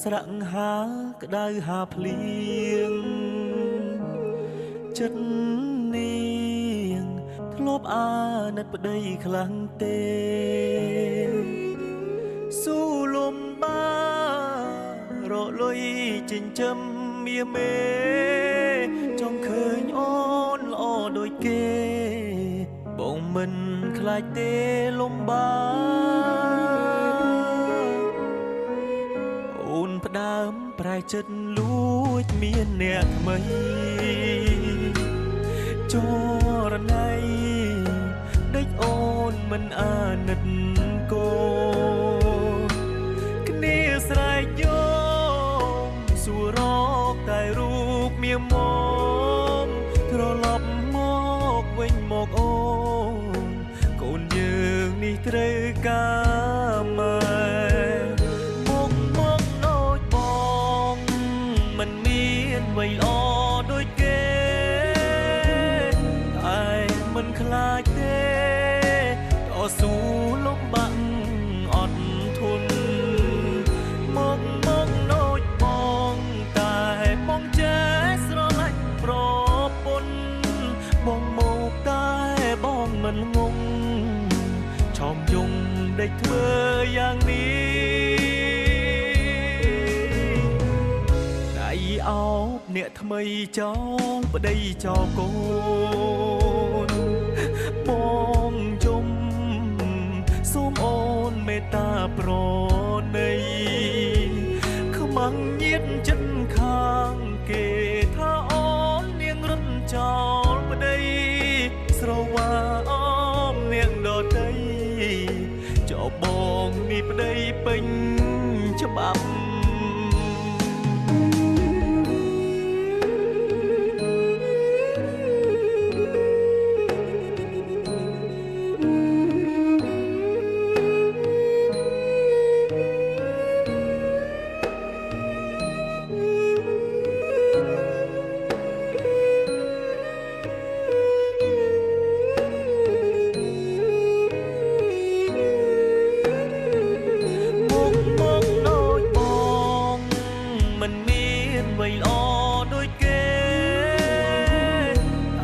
ស្រក់ហាក្តៅហាភ្លៀងចិត្តនាងធ្លាប់អាណិតប្តីខ្លាំងទេស៊ូលំបារលុយចិញ្ចឹមមាមេចង់ឃើញអូនល្អដូចគេបងមិនខ្លាចទេលំបាអូនផ្ដើមប្រែចិត្តលួចមានអ្នកថ្មីចរណៃដេចអូនមិនអាណិតកូនគ្នាស្រែកយោមសួររកតែរូបមាមមត្រឡប់មកវិញមកអូនកូនយើងនេះត្រូវការម៉ែអ្វីល្អដូចគេតែមិនខ្លាចទេតស៊ូលំបាក់អត់ធន់មកដូចបងតែបងចេះស្រឡាញ់ប្រពន្ធបងមកតែបងមិនងងឆោមយំដេកធ្វើយ៉ាងនេះអោបអ្នកថ្មីចោលប្តីចោលកូនបងជុំសូមអូនមេត្តាប្រណីខ្មាំងញៀតចិត្តខាងគេថាអូននាងរត់ចោលប្តីស្រវាអមនាងដតីចោលបងនេះប្តីពេញច្បាប់អ្វីល្អដូចគេ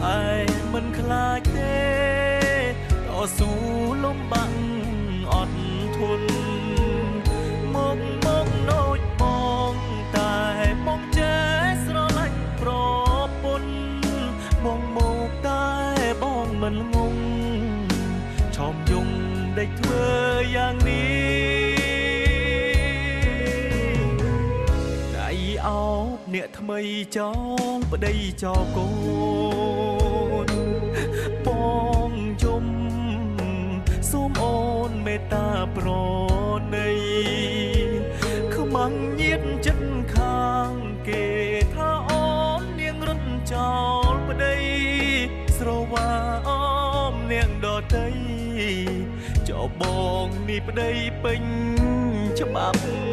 តែមិនខ្លាចទេតស៊ូលំបាក់អត់ធន់មកដូចបងតែបងចេះស្រឡាញ់ប្រពន្ធបងមកតែបងមិនងងឆោមយំដេកធ្វើយ៉ាងនេះអោបអ្នកថ្មីចោលប្តីចោលកូនបងជុំសូមអូនមេត្តាប្រណីខ្មាំងញៀតចិត្តខាងគេថាអូននាងរត់ចោលប្តីស្រវាអមនាងដតីចោលបងនេះប្តីពេញច្បាប់